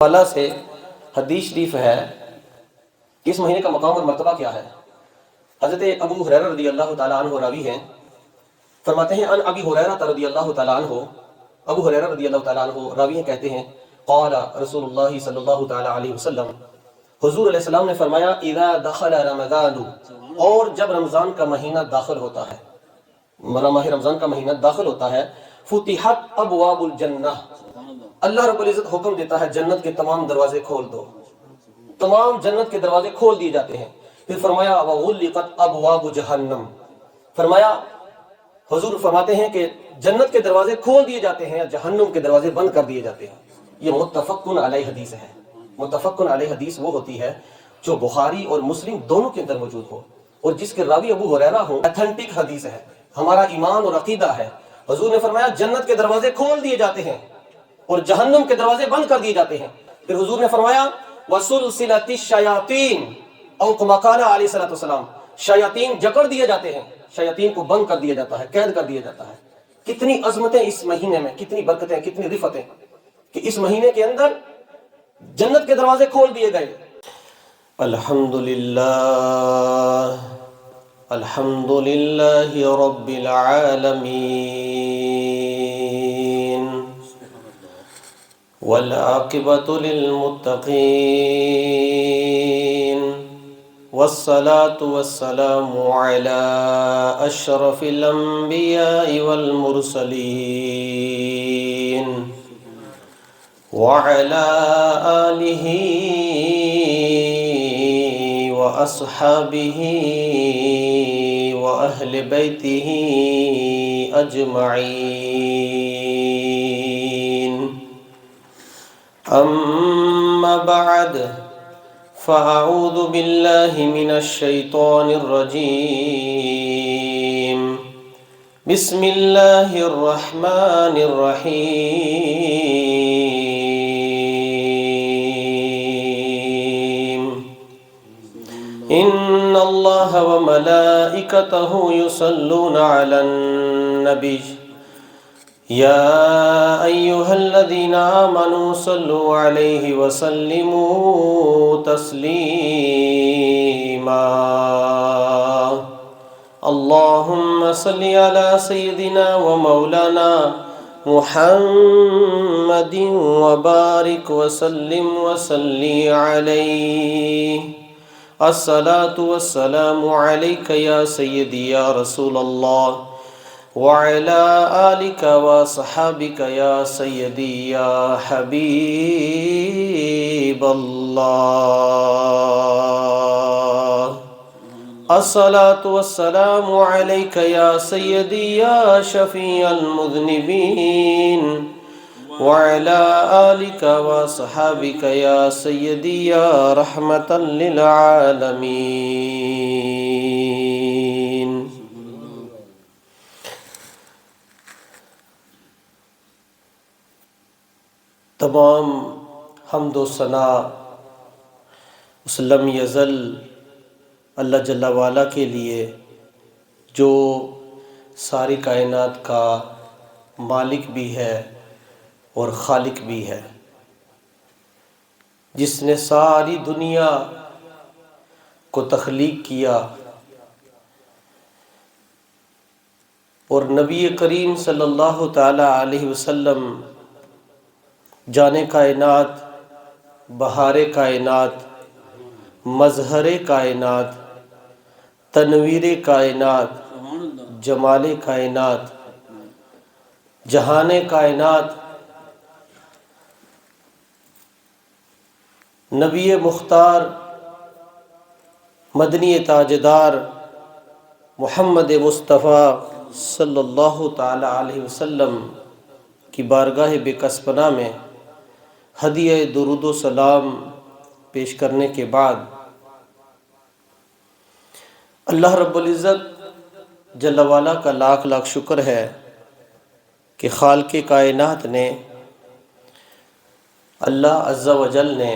والا سے حدیث شریف ہے کہ اس مہینے کا مقام اور مرتبہ کیا ہے۔ حضرت ابو ہریرہ رضی اللہ تعالیٰ عنہ راوی ہیں، فرماتے ہیں ان ابی ہریرہ رضی اللہ تعالیٰ عنہ، ابو ہریرہ رضی اللہ تعالیٰ عنہ راوی ہیں، کہتے ہیں قال رسول اللہ صلی اللہ تعالیٰ علیہ وسلم، حضور علیہ السلام نے فرمایا اذا دخل رمضان، اور جب رمضان کا مہینہ داخل ہوتا ہے، ماہ رمضان کا مہینہ داخل ہوتا ہے، فتحت ابواب الجنہ، اللہ رب العزت حکم دیتا ہے جنت کے تمام دروازے کھول دو، تمام جنت کے دروازے کھول دیے جاتے ہیں۔ پھر فرمایا وغلقت ابواب جہنم، فرمایا حضور فرماتے ہیں کہ جنت کے دروازے کھول دیے جاتے ہیں، جہنم کے دروازے بند کر دیے جاتے ہیں۔ یہ متفق علیہ حدیث ہے۔ متفق علیہ حدیث وہ ہوتی ہے جو بخاری اور مسلم دونوں کے اندر موجود ہو اور جس کے راوی ابو ہریرہ ہو۔ ایتھنٹک حدیث ہے، ہمارا ایمان اور عقیدہ ہے۔ حضور نے فرمایا جنت کے دروازے کھول دیے جاتے ہیں اور جہنم کے دروازے بند کر دیے جاتے ہیں۔ پھر حضور نے فرمایا وَسُلْسِلَةِ الشَّيَاطِينَ، او کما قال علیہ الصلوۃ والسلام، شیاطین جکڑ دیے جاتے ہیں، شیاطین کو بند کر دیا جاتا ہے، قید کر دیا جاتا ہے۔ کتنی عظمتیں اس مہینے میں، کتنی برکتیں، کتنی رفتیں کہ اس مہینے کے اندر جنت کے دروازے کھول دیے گئے۔ الحمدللہ الحمدللہ رب العالمین والعاقبۃ للمتقین والصلاة والسلام علی اشرف الانبیاء والمرسلین وعلى آلہ وأصحابہ وأہل بیتہ اجمعین، اما بعد فاعوذ باللہ من الشیطان الرجیم، بسم اللہ الرحمن الرحیم، ان اللہ وملائکتہ یصلون علی النبی یا ایہا الذین آمنوا صلوا علیہ وسلموا تسلیما، اللہم صلی علی سیدنا ومولانا محمد وبارک وسلم وصلی علیہ، الصلاة والسلام علیک یا سیدی یا رسول اللہ وعلی آلک وصحابک یا سیدی یا حبیب اللہ، الصلاة والسلام علیک یا سیدی یا شفیع المذنبین وعلی آلک وصحابک یا سیدی یا رحمتا للعالمین۔ تمام حمد و ثنا اس لم یزل اللہ جل وعلا کے لیے جو ساری کائنات کا مالک بھی ہے اور خالق بھی ہے، جس نے ساری دنیا کو تخلیق کیا اور نبی کریم صلی اللہ تعالی علیہ وسلم جان کائنات، بہار کائنات، مظہر کائنات، تنویر کائنات، جمال کائنات، جہان کائنات، نبی مختار، مدنی تاجدار محمد مصطفیٰ صلی اللہ تعالی علیہ وسلم کی بارگاہ بے کسپنہ میں ہدیہ درود و سلام پیش کرنے کے بعد اللہ رب العزت جل وعلا کا لاکھ لاکھ شکر ہے کہ خالق کائنات نے، اللہ عز و جل نے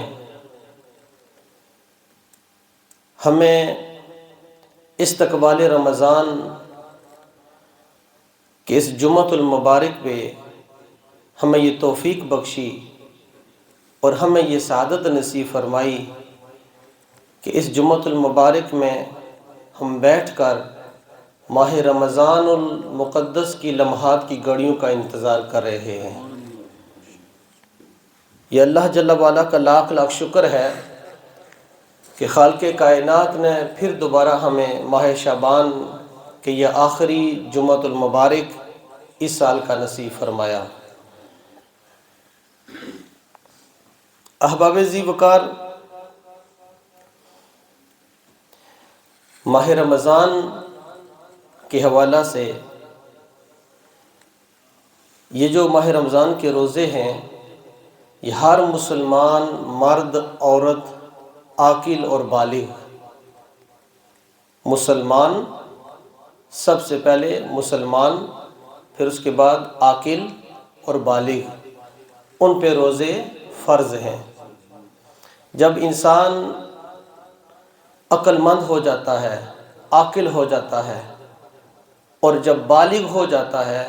ہمیں استقبال رمضان کہ اس جمعۃ المبارک پہ ہمیں یہ توفیق بخشی اور ہمیں یہ سعادت نصیب فرمائی کہ اس جمعۃ المبارک میں ہم بیٹھ کر ماہ رمضان المقدس کی لمحات کی گھڑیوں کا انتظار کر رہے ہیں۔ یہ اللہ جل وعلا کا لاکھ لاکھ شکر ہے کہ خالق کائنات نے پھر دوبارہ ہمیں ماہ شعبان کے یہ آخری جمعۃ المبارک اس سال کا نصیب فرمایا۔ احباب ذی وقار، ماہ رمضان کے حوالہ سے یہ جو ماہ رمضان کے روزے ہیں، یہ ہر مسلمان مرد عورت عاقل اور بالغ، مسلمان سب سے پہلے مسلمان، پھر اس کے بعد عاقل اور بالغ، ان پہ روزے فرض ہیں۔ جب انسان عقل مند ہو جاتا ہے، عاقل ہو جاتا ہے، اور جب بالغ ہو جاتا ہے،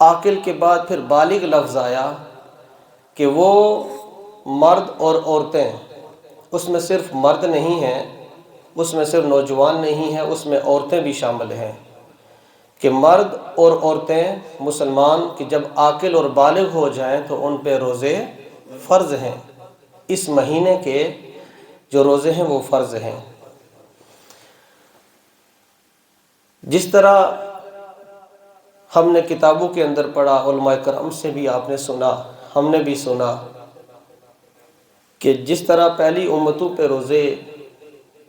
عاقل کے بعد پھر بالغ لفظ آیا کہ وہ مرد اور عورتیں، اس میں صرف مرد نہیں ہیں، اس میں صرف نوجوان نہیں ہیں، اس میں عورتیں بھی شامل ہیں، کہ مرد اور عورتیں مسلمان کہ جب عاقل اور بالغ ہو جائیں تو ان پہ روزے فرض ہیں۔ اس مہینے کے جو روزے ہیں وہ فرض ہیں۔ جس طرح ہم نے کتابوں کے اندر پڑھا، علماء کرام سے بھی آپ نے سنا، ہم نے بھی سنا کہ جس طرح پہلی امتوں پہ روزے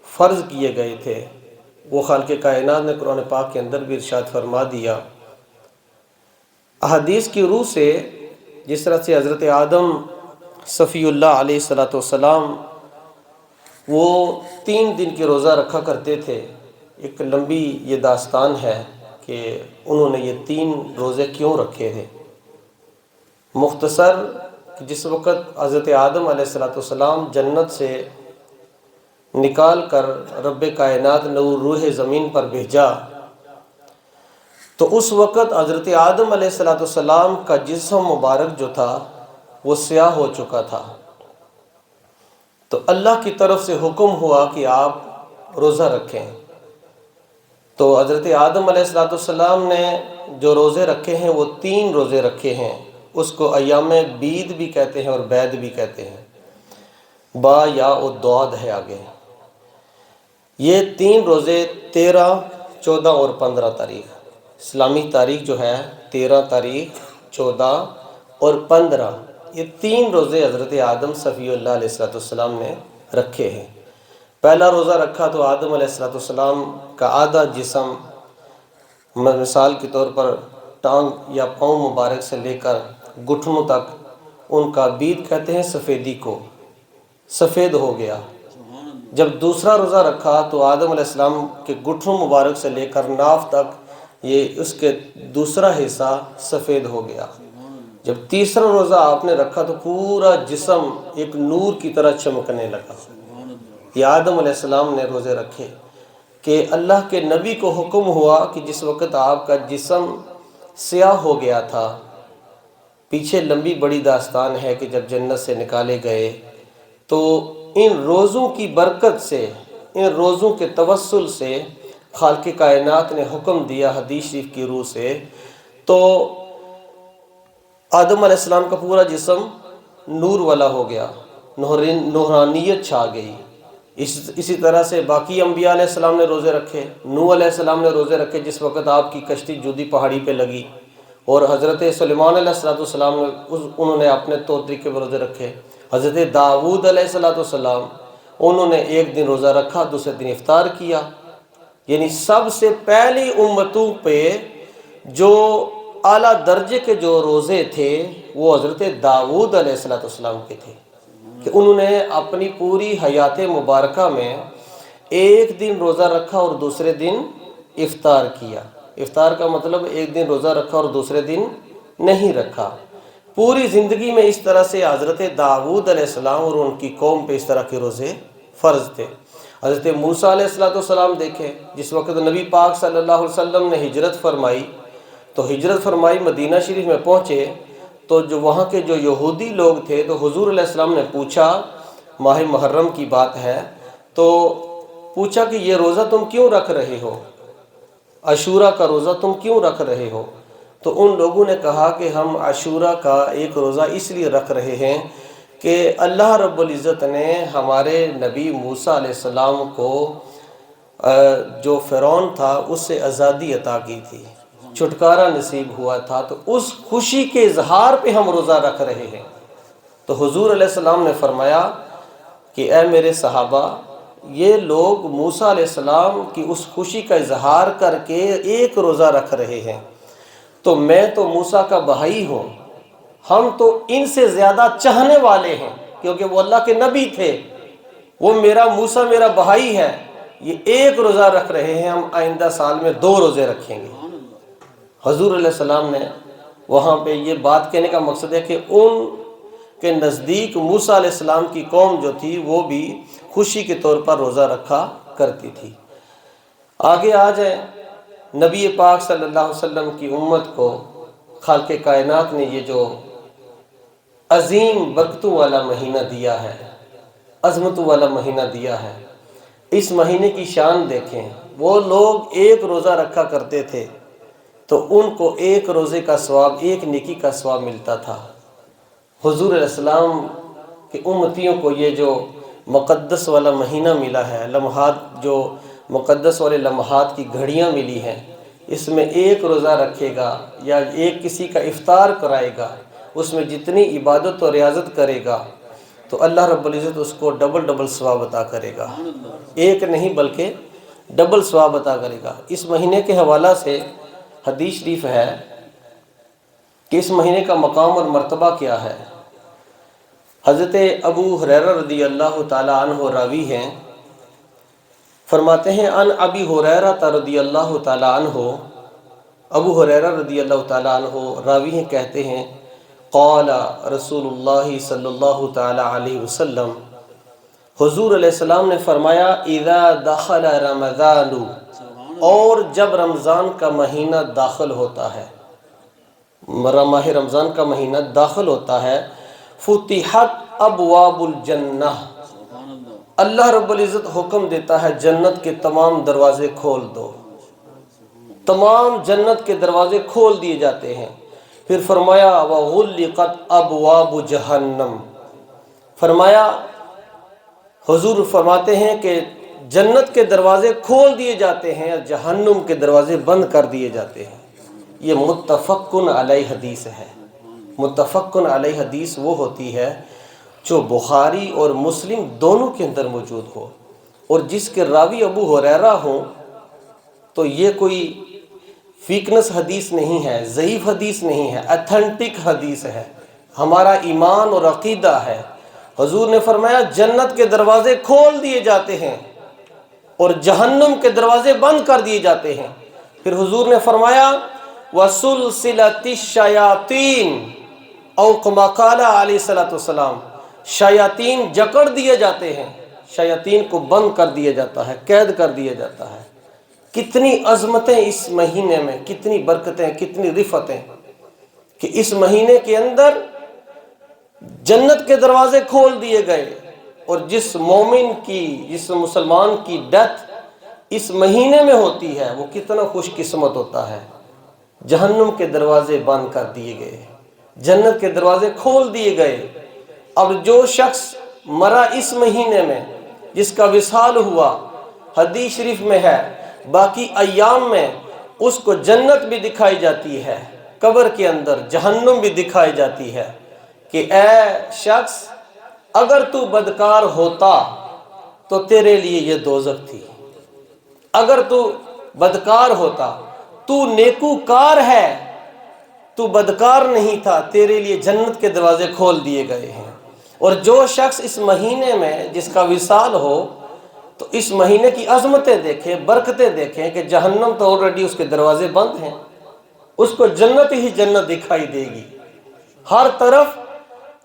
فرض کیے گئے تھے، وہ خالق کائنات نے قرآن پاک کے اندر بھی ارشاد فرما دیا۔ احادیث کی روح سے جس طرح سے حضرت آدم صفی اللہ علیہ السلام وہ 3 دن کے روزہ رکھا کرتے تھے۔ ایک لمبی یہ داستان ہے کہ انہوں نے یہ 3 روزے کیوں رکھے تھے۔ مختصر، جس وقت حضرت آدم علیہ السلام جنت سے نکال کر رب کائنات نے روح زمین پر بھیجا، تو اس وقت حضرت آدم علیہ السلام کا جسم مبارک جو تھا وہ سیاہ ہو چکا تھا۔ تو اللہ کی طرف سے حکم ہوا کہ آپ روزہ رکھیں۔ تو حضرت آدم علیہ السلام نے جو روزے رکھے ہیں وہ 3 روزے رکھے ہیں۔ اس کو ایام بید بھی کہتے ہیں اور بید بھی کہتے ہیں، با یا و دعاد ہے آگے۔ یہ 3 روزے 13، 14 اور 15 تاریخ، اسلامی تاریخ جو ہے 13 تاریخ، 14 اور 15، یہ 3 روزے حضرت آدم صفی اللہ علیہ السلام نے رکھے ہیں۔ پہلا روزہ رکھا تو آدم علیہ السلام کا آدھا جسم، مثال کے طور پر ٹانگ یا پاؤں مبارک سے لے کر گھٹنوں تک، ان کا بید کہتے ہیں سفیدی کو، سفید ہو گیا۔ جب دوسرا روزہ رکھا تو آدم علیہ السلام کے گھٹنوں مبارک سے لے کر ناف تک، یہ اس کے دوسرا حصہ سفید ہو گیا۔ جب تیسرا روزہ آپ نے رکھا تو پورا جسم ایک نور کی طرح چمکنے لگا۔ یہ آدم علیہ السلام نے روزے رکھے کہ اللہ کے نبی کو حکم ہوا کہ جس وقت آپ کا جسم سیاہ ہو گیا تھا، پیچھے لمبی بڑی داستان ہے کہ جب جنت سے نکالے گئے تو ان روزوں کی برکت سے، ان روزوں کے توسل سے خالق کائنات نے حکم دیا حدیث شریف کی روح سے، تو آدم علیہ السلام کا پورا جسم نور والا ہو گیا، نورانیت چھا گئی۔ اسی طرح سے باقی انبیاء علیہ السلام نے روزے رکھے۔ نوح علیہ السلام نے روزے رکھے جس وقت آپ کی کشتی جودی پہاڑی پہ لگی، اور حضرت سلیمان علیہ السلام نے انہوں نے اپنے طور طریقے پر روزے رکھے۔ حضرت داؤد علیہ السلام انہوں نے ایک دن روزہ رکھا، دوسرے دن افطار کیا۔ یعنی سب سے پہلی امتوں پہ جو اعلیٰ درجے کے جو روزے تھے وہ حضرت داؤد علیہ السلام کے تھے، کہ انہوں نے اپنی پوری حیات مبارکہ میں ایک دن روزہ رکھا اور دوسرے دن افطار کیا۔ افطار کا مطلب ایک دن روزہ رکھا اور دوسرے دن نہیں رکھا۔ پوری زندگی میں اس طرح سے حضرت داؤد علیہ السلام اور ان کی قوم پہ اس طرح کے روزے فرض تھے۔ حضرت موسیٰ علیہ السلام دیکھیں، جس وقت نبی پاک صلی اللہ علیہ وسلم نے ہجرت فرمائی، تو ہجرت فرمائی، مدینہ شریف میں پہنچے تو جو وہاں کے جو یہودی لوگ تھے تو حضور علیہ السلام نے پوچھا، ماہ محرم کی بات ہے، تو پوچھا کہ یہ روزہ تم کیوں رکھ رہے ہو، عاشورہ کا روزہ تم کیوں رکھ رہے ہو؟ تو ان لوگوں نے کہا کہ ہم عاشورہ کا ایک روزہ اس لیے رکھ رہے ہیں کہ اللہ رب العزت نے ہمارے نبی موسیٰ علیہ السلام کو جو فرعون تھا اس سے آزادی عطا کی تھی، چھٹکارا نصیب ہوا تھا، تو اس خوشی کے اظہار پہ ہم روزہ رکھ رہے ہیں۔ تو حضور علیہ السلام نے فرمایا کہ اے میرے صحابہ، یہ لوگ موسیٰ علیہ السلام کی اس خوشی کا اظہار کر کے ایک روزہ رکھ رہے ہیں، تو میں تو موسیٰ کا بھائی ہوں، ہم تو ان سے زیادہ چاہنے والے ہیں کیونکہ وہ اللہ کے نبی تھے، وہ موسیٰ میرا بھائی ہے، یہ ایک روزہ رکھ رہے ہیں، ہم آئندہ سال میں 2 روزے رکھیں گے۔ حضور علیہ السلام نے وہاں پہ یہ بات کہنے کا مقصد ہے کہ ان کے نزدیک موسیٰ علیہ السلام کی قوم جو تھی وہ بھی خوشی کے طور پر روزہ رکھا کرتی تھی۔ آگے آ جائیں، نبی پاک صلی اللہ علیہ وسلم کی امت کو خالق کائنات نے یہ جو عظیم برکتوں والا مہینہ دیا ہے، عظمتوں والا مہینہ دیا ہے، اس مہینے کی شان دیکھیں۔ وہ لوگ ایک روزہ رکھا کرتے تھے تو ان کو ایک روزے کا ثواب، ایک نیکی کا ثواب ملتا تھا۔ حضور علیہ السلام کہ امتیوں کو یہ جو مقدس والا مہینہ ملا ہے، لمحات جو مقدس والے لمحات کی گھڑیاں ملی ہیں، اس میں ایک روزہ رکھے گا یا ایک کسی کا افطار کرائے گا، اس میں جتنی عبادت و ریاضت کرے گا تو اللہ رب العزت اس کو ڈبل ثواب عطا کرے گا، ایک نہیں بلکہ ڈبل ثواب عطا کرے گا۔ اس مہینے کے حوالہ سے حدیث شریف ہے کہ اس مہینے کا مقام اور مرتبہ کیا ہے۔ حضرت ابو ہریرہ رضی اللہ تعالی عنہ راوی ہیں، فرماتے ہیں ان ابی ہریرہ رضی اللہ تعالی عنہ، ابو ہریرہ رضی اللہ تعالی عنہ راوی ہیں، کہتے ہیں قال رسول اللہ صلی اللہ تعالی علیہ وسلم، حضور علیہ السلام نے فرمایا اذا دخل رمضان، اور جب رمضان کا مہینہ داخل ہوتا ہے، ماہ رمضان کا مہینہ داخل ہوتا ہے، فتحت ابواب الجنہ، اللہ رب العزت حکم دیتا ہے جنت کے تمام دروازے کھول دو، تمام جنت کے دروازے کھول دیے جاتے ہیں۔ پھر فرمایا وغلقت ابواب جہنم، فرمایا حضور فرماتے ہیں کہ جنت کے دروازے کھول دیے جاتے ہیں اور جہنم کے دروازے بند کر دیے جاتے ہیں۔ یہ متفقن علیہ حدیث ہے۔ متفقن علیہ حدیث وہ ہوتی ہے جو بخاری اور مسلم دونوں کے اندر موجود ہو، اور جس کے راوی ابو ہریرہ ہوں تو یہ کوئی ویکنس حدیث نہیں ہے، ضعیف حدیث نہیں ہے، اتھینٹک حدیث ہے، ہمارا ایمان اور عقیدہ ہے۔ حضور نے فرمایا جنت کے دروازے کھول دیے جاتے ہیں اور جہنم کے دروازے بند کر دیے جاتے ہیں۔ پھر حضور نے فرمایا وَسُلْسِلَةِ الشَّيَاطِينَ، او کما قال علیہ الصلوۃ والسلام، شیاطین جکڑ دیے جاتے ہیں، شیاطین کو بند کر دیا جاتا ہے، قید کر دیا جاتا ہے۔ کتنی عظمتیں اس مہینے میں، کتنی برکتیں، کتنی رفتیں کہ اس مہینے کے اندر جنت کے دروازے کھول دیے گئے، اور جس مومن کی، جس مسلمان کی ڈیتھ اس مہینے میں ہوتی ہے وہ کتنا خوش قسمت ہوتا ہے۔ جہنم کے دروازے بند کر دیے گئے، جنت کے دروازے کھول دیے گئے۔ اب جو شخص مرا اس مہینے میں، جس کا وصال ہوا، حدیث شریف میں ہے باقی ایام میں اس کو جنت بھی دکھائی جاتی ہے، قبر کے اندر جہنم بھی دکھائی جاتی ہے کہ اے شخص اگر تو بدکار ہوتا تو تیرے لیے یہ دوزخ تھی، اگر تو بدکار ہوتا، تو نیکوکار ہے، تو بدکار نہیں تھا، تیرے لیے جنت کے دروازے کھول دیے گئے ہیں۔ اور جو شخص اس مہینے میں جس کا وصال ہو تو اس مہینے کی عظمتیں دیکھیں، برکتیں دیکھیں کہ جہنم تو آلریڈی اس کے دروازے بند ہیں، اس کو جنت ہی جنت دکھائی دے گی، ہر طرف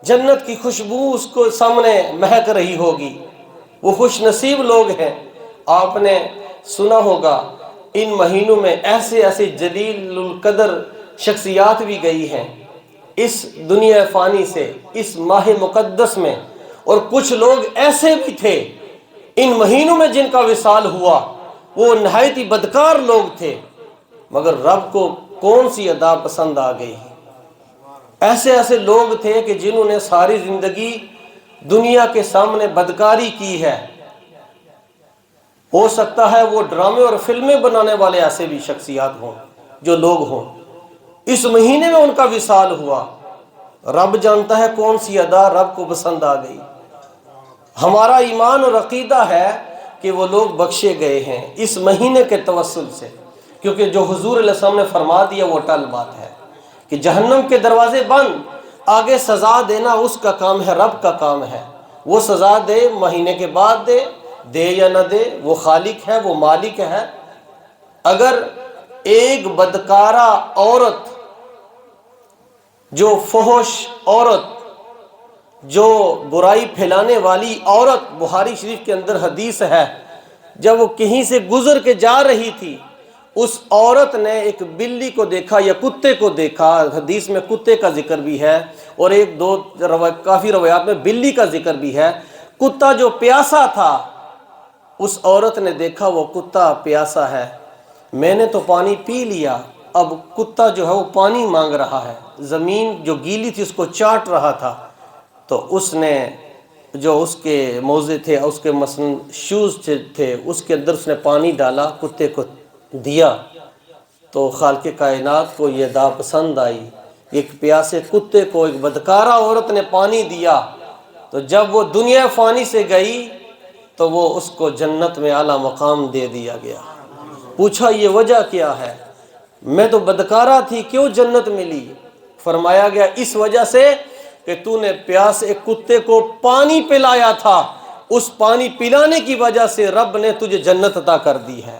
جنت کی خوشبو اس کو سامنے مہک رہی ہوگی۔ وہ خوش نصیب لوگ ہیں۔ آپ نے سنا ہوگا ان مہینوں میں ایسے ایسے جلیل القدر شخصیات بھی گئی ہیں، اس دنیا فانی سے اس ماہ مقدس میں، اور کچھ لوگ ایسے بھی تھے ان مہینوں میں جن کا وصال ہوا، وہ نہایت ہی بدکار لوگ تھے، مگر رب کو کون سی ادا پسند آ گئی۔ ایسے ایسے لوگ تھے کہ جنہوں نے ساری زندگی دنیا کے سامنے بدکاری کی ہے۔ ہو سکتا ہے وہ ڈرامے اور فلمیں بنانے والے ایسے بھی شخصیات ہوں، جو لوگ ہوں، اس مہینے میں ان کا وصال ہوا، رب جانتا ہے کون سی ادا رب کو پسند آ گئی۔ ہمارا ایمان اور عقیدہ ہے کہ وہ لوگ بخشے گئے ہیں اس مہینے کے توسل سے، کیونکہ جو حضور علیہ السلام نے فرما دیا وہ ٹل بات ہے کہ جہنم کے دروازے بند، آگے سزا دینا اس کا کام ہے، رب کا کام ہے۔ وہ سزا دے، مہینے کے بعد دے یا نہ دے، وہ خالق ہے، وہ مالک ہے۔ اگر ایک بدکارہ عورت، جو فحش عورت، جو برائی پھیلانے والی عورت، بخاری شریف کے اندر حدیث ہے، جب وہ کہیں سے گزر کے جا رہی تھی، اس عورت نے ایک بلی کو دیکھا یا کتے کو دیکھا، حدیث میں کتے کا ذکر بھی ہے اور ایک دو کافی روایات میں بلی کا ذکر بھی ہے۔ کتا جو پیاسا تھا، اس عورت نے دیکھا وہ کتا پیاسا ہے، میں نے تو پانی پی لیا، اب کتا جو ہے وہ پانی مانگ رہا ہے، زمین جو گیلی تھی اس کو چاٹ رہا تھا، تو اس نے جو اس کے موزے تھے، اس کے مثلا شوز تھے، اس کے اندر اس نے پانی ڈالا، کتے کو دیا، تو خالق کائنات کو یہ ادا پسند آئی۔ ایک پیاسے کتے کو ایک بدکارہ عورت نے پانی دیا، تو جب وہ دنیا فانی سے گئی تو وہ اس کو جنت میں اعلیٰ مقام دے دیا گیا۔ پوچھا یہ وجہ کیا ہے؟ میں تو بدکارہ تھی، کیوں جنت ملی؟ فرمایا گیا اس وجہ سے کہ تو نے پیاسے کتے کو پانی پلایا تھا، اس پانی پلانے کی وجہ سے رب نے تجھے جنت عطا کر دی ہے۔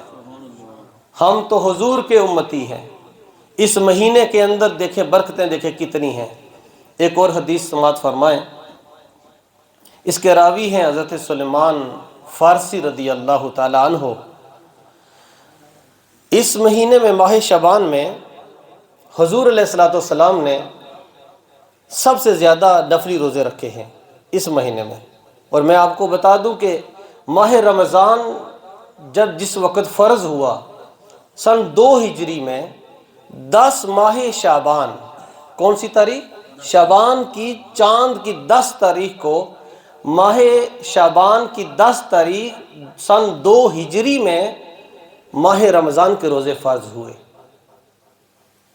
ہم تو حضور کے امتی ہیں، اس مہینے کے اندر دیکھیں برکتیں دیکھیں کتنی ہیں۔ ایک اور حدیث سماعت فرمائیں، اس کے راوی ہیں حضرت سلیمان فارسی رضی اللہ تعالی عنہ۔ اس مہینے میں ماہ شعبان میں حضور علیہ السلام نے سب سے زیادہ نفلی روزے رکھے ہیں اس مہینے میں۔ اور میں آپ کو بتا دوں کہ ماہ رمضان جس وقت فرض ہوا سن 2 ہجری میں، 10 ماہ شعبان، کون سی تاریخ؟ شعبان کی چاند کی 10 تاریخ کو، ماہ شعبان کی 10 تاریخ سن 2 ہجری میں ماہ رمضان کے روزے فرض ہوئے۔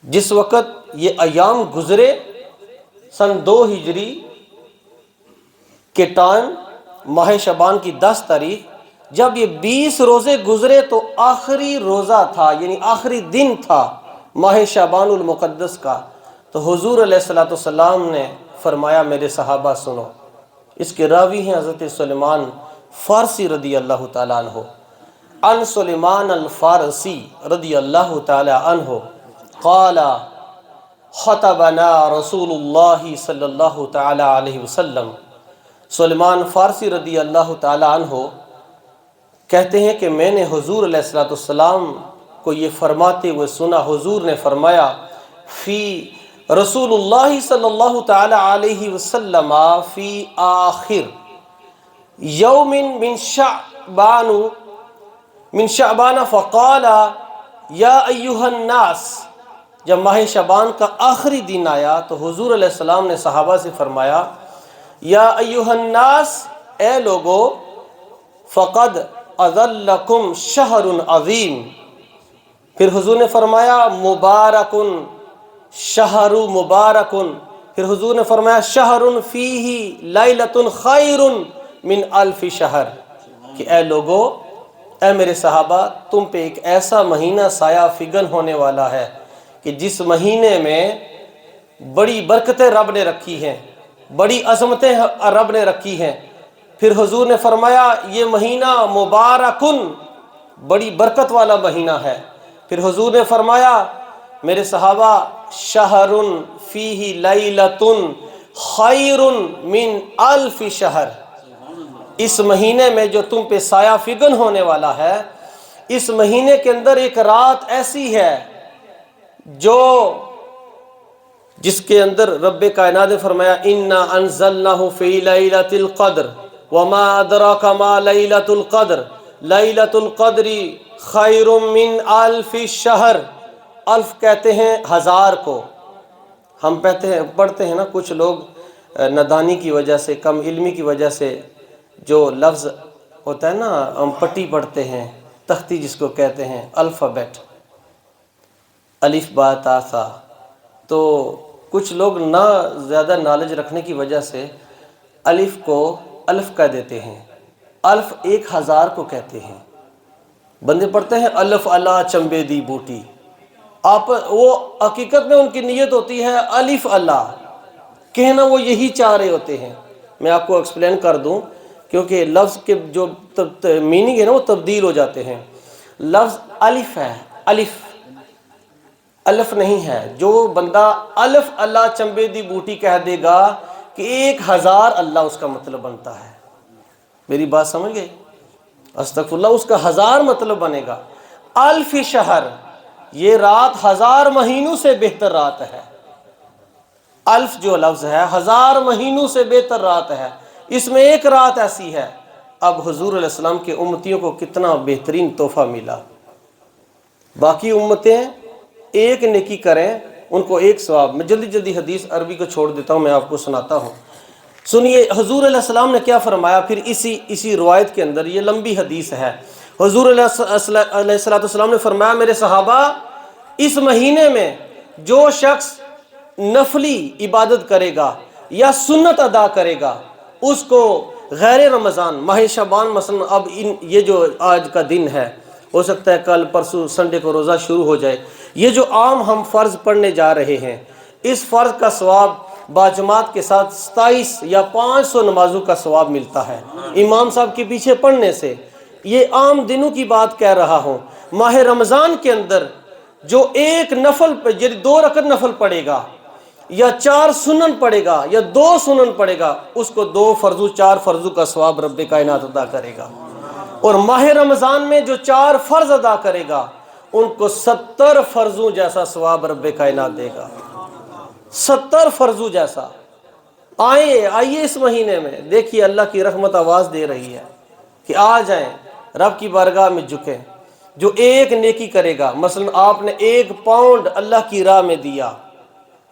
جس وقت یہ ایام گزرے سن 2 ہجری کے ٹائم، ماہ شعبان کی 10 تاریخ، جب یہ 20 روزے گزرے تو آخری روزہ تھا، یعنی آخری دن تھا ماہ شعبان المقدس کا، تو حضور علیہ السلام نے فرمایا میرے صحابہ سنو۔ اس کے راوی ہیں حضرت سلیمان فارسی رضی اللہ تعالیٰ عنہ۔ عن سلیمان الفارسی رضی اللہ تعالیٰ عنہ قال خطبنا رسول اللہ صلی اللہ تعالیٰ علیہ وسلم۔ سلیمان فارسی رضی اللہ تعالیٰ عنہ کہتے ہیں کہ میں نے حضور علیہ السلام کو یہ فرماتے ہوئے سنا۔ حضور نے فرمایا فی رسول اللہ صلی اللہ تعالیٰ علیہ وسلم فی آخر یوم من شعبان فقال یا ایہا الناس۔ جب ماہ شعبان کا آخری دن آیا تو حضور علیہ السلام نے صحابہ سے فرمایا یا ایہا الناس، اے لوگو، فقد اظلکم شہر عظیم۔ پھر حضور نے فرمایا مبارکن، شہر مبارکن۔ پھر حضور نے فرمایا شہر فیہ لیلۃ خیر من الف شہر، کہ اے لوگو، اے میرے صحابہ، تم پہ ایک ایسا مہینہ سایہ فگن ہونے والا ہے کہ جس مہینے میں بڑی برکتیں رب نے رکھی ہیں، بڑی عظمتیں رب نے رکھی ہیں۔ پھر حضور نے فرمایا یہ مہینہ مبارکن، بڑی برکت والا مہینہ ہے۔ پھر حضور نے فرمایا میرے صحابہ شہر فیہ لیلۃ خیر من الف شہر، اس مہینے میں جو تم پہ سایہ فگن ہونے والا ہے، اس مہینے کے اندر ایک رات ایسی ہے جو جس کے اندر رب کائنات نے فرمایا انا انزلناہ فی لیلۃ القدر وما ادراک ما لیلۃ القدر لیلۃ القدر خیر من الف شہر. الف کہتے ہیں ہزار کو. ہم پڑھتے ہیں نا کچھ لوگ نادانی کی وجہ سے، کم علمی کی وجہ سے جو لفظ ہوتا ہے نا، ہم پٹی پڑھتے ہیں، تختی جس کو کہتے ہیں، الفابیٹ، الف با تا ثا. تو کچھ لوگ نہ زیادہ نالج رکھنے کی وجہ سے الف کو الف کہہ دیتے ہیں. الف 1000 کو کہتے ہیں. بندے پڑھتے ہیں الف اللہ چمبے دی بوٹی، آپ وہ حقیقت میں ان کی نیت ہوتی ہے الف اللہ، کہنا وہ یہی چاہ رہے ہوتے ہیں. میں آپ کو ایکسپلین کر دوں کیونکہ لفظ کے جو میننگ ہے نا وہ تبدیل ہو جاتے ہیں. لفظ الف ہے، الف الف نہیں ہے. جو بندہ الف اللہ چمبے دی بوٹی کہہ دے گا کہ 1000 اللہ اس کا مطلب بنتا ہے. میری بات سمجھ گئے؟ استغفر اللہ، اس کا 1000 مطلب بنے گا. الف شہر، یہ رات 1000 مہینوں سے بہتر رات ہے. الف جو لفظ ہے 1000 مہینوں سے بہتر رات ہے. اس میں ایک رات ایسی ہے. اب حضور علیہ السلام کے امتیوں کو کتنا بہترین تحفہ ملا. باقی امتیں ایک نیکی کریں ان کو ایک ثواب. میں جلدی جلدی حدیث عربی کو چھوڑ دیتا ہوں، میں آپ کو سناتا ہوں. سنیے حضور علیہ السلام نے کیا فرمایا پھر اسی روایت کے اندر. یہ لمبی حدیث ہے. حضور علیہ السلام نے فرمایا میرے صحابہ، اس مہینے میں جو شخص نفلی عبادت کرے گا یا سنت ادا کرے گا، اس کو غیر رمضان ماہ شعبان، مثلا اب یہ جو آج کا دن ہے، ہو سکتا ہے کل پرسوں سنڈے کو روزہ شروع ہو جائے، یہ جو عام ہم فرض پڑھنے جا رہے ہیں، اس فرض کا ثواب باجماعت کے ساتھ 27 یا 500 نمازوں کا ثواب ملتا ہے امام صاحب کے پیچھے پڑھنے سے. یہ عام دنوں کی بات کہہ رہا ہوں. ماہ رمضان کے اندر جو ایک نفل، یعنی 2 رکعت نفل پڑھے گا یا 4 سنن پڑھے گا یا 2 سنن پڑھے گا، اس کو 2 فرضوں 4 فرضوں کا ثواب رب کائنات ادا کرے گا. اور ماہ رمضان میں جو 4 فرض ادا کرے گا ان کو 70 فرضوں جیسا ثواب رب کائنات دے گا. 70 فرضوں جیسا. آئیے اس مہینے میں دیکھیے اللہ کی رحمت آواز دے رہی ہے کہ آ جائیں رب کی بارگاہ میں جھکیں. جو ایک نیکی کرے گا، مثلا آپ نے 1 پاؤنڈ اللہ کی راہ میں دیا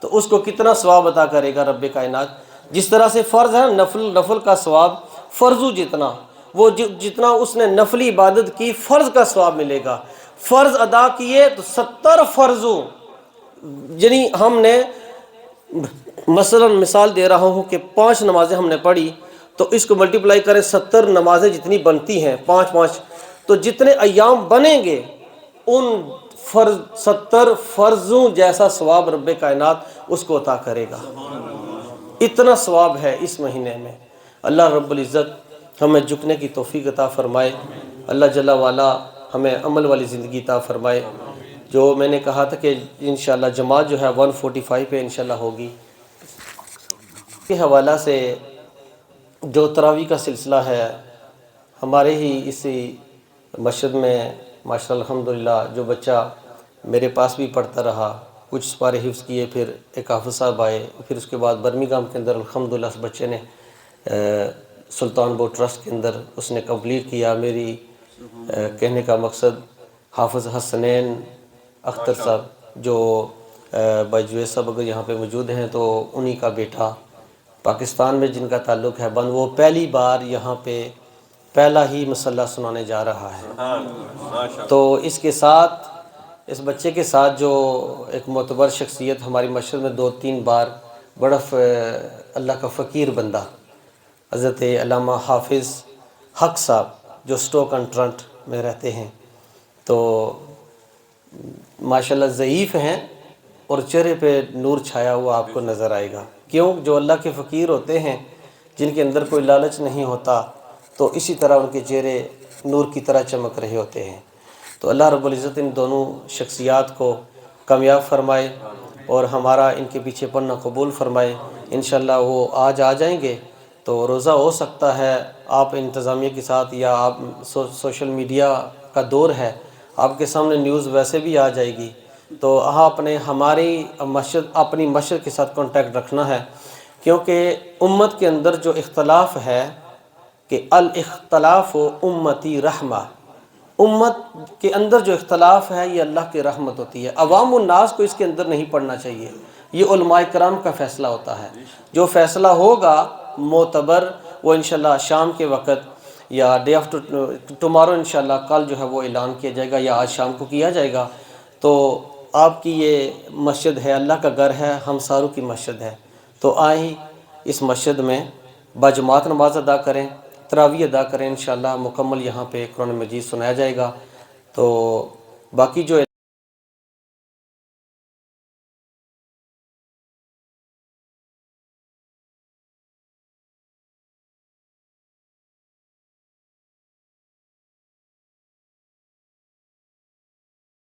تو اس کو کتنا ثواب عطا کرے گا رب کائنات. جس طرح سے فرض ہے نفل کا ثواب فرضوں جتنا، وہ جتنا اس نے نفلی عبادت کی فرض کا ثواب ملے گا. فرض ادا کیے تو 70 فرضوں، یعنی ہم نے مثلا مثال دے رہا ہوں کہ 5 نمازیں ہم نے پڑھی تو اس کو ملٹیپلائی کریں 70 نمازیں جتنی بنتی ہیں 5 تو جتنے ایام بنیں گے ان 70 فرضوں جیسا ثواب رب کائنات اس کو عطا کرے گا. اتنا ثواب ہے اس مہینے میں. اللہ رب العزت ہمیں جھکنے کی توفیق عطا فرمائے. اللہ جل وعلا ہمیں عمل والی زندگی عطا فرمائے. جو میں نے کہا تھا کہ انشاءاللہ جماعت جو ہے 145 پہ انشاءاللہ ہوگی. کے حوالہ سے جو تراویح کا سلسلہ ہے ہمارے ہی اسی مسجد میں ماشاءاللہ الحمدللہ، جو بچہ میرے پاس بھی پڑھتا رہا، کچھ سپارے حفظ کیے، پھر ایک حافظ صاحب آئے، پھر اس کے بعد برمنگھم کے اندر الحمدللہ اس بچے نے سلطان بو ٹرسٹ کے اندر اس نے کمپلیٹ کیا. میری کہنے کا مقصد حافظ حسنین اختر صاحب جو بائی صاحب اگر یہاں پہ موجود ہیں تو انہی کا بیٹا پاکستان میں جن کا تعلق ہے بند، وہ پہلی بار یہاں پہ پہلا ہی مسئلہ سنانے جا رہا ہے. تو اس کے ساتھ، اس بچے کے ساتھ جو ایک معتبر شخصیت ہماری مسجد میں 2-3 بار بڑا اللہ کا فقیر بندہ حضرت علامہ حافظ حق صاحب جو سٹوک ان ٹرنٹ میں رہتے ہیں، تو ماشاءاللہ ضعیف ہیں اور چہرے پہ نور چھایا ہوا آپ کو نظر آئے گا. کیوں؟ جو اللہ کے فقیر ہوتے ہیں جن کے اندر کوئی لالچ نہیں ہوتا تو اسی طرح ان کے چہرے نور کی طرح چمک رہے ہوتے ہیں. تو اللہ رب العزت ان دونوں شخصیات کو کامیاب فرمائے اور ہمارا ان کے پیچھے پڑھنا قبول فرمائے. انشاءاللہ وہ آج آ جائیں گے تو روزہ ہو سکتا ہے آپ انتظامیہ کے ساتھ، یا آپ سوشل میڈیا کا دور ہے، آپ کے سامنے نیوز ویسے بھی آ جائے گی تو آپ نے ہماری مسجد اپنی مسجد کے ساتھ کانٹیکٹ رکھنا ہے، کیونکہ امت کے اندر جو اختلاف ہے کہ الاختلاف امتی رحمہ، امت کے اندر جو اختلاف ہے یہ اللہ کی رحمت ہوتی ہے۔ عوام الناس کو اس کے اندر نہیں پڑنا چاہیے، یہ علماء کرام کا فیصلہ ہوتا ہے۔ جو فیصلہ ہوگا معتبر وہ انشاءاللہ شام کے وقت یا ڈے آفٹر ٹمارو انشاءاللہ کل جو ہے وہ اعلان کیا جائے گا یا آج شام کو کیا جائے گا۔ تو آپ کی یہ مسجد ہے، اللہ کا گھر ہے، ہم ساروں کی مسجد ہے، تو آئیں اس مسجد میں باجماعت نماز ادا کریں، تراویح ادا کریں، انشاءاللہ مکمل یہاں پہ قرآن مجید سنایا جائے گا۔ تو باقی جو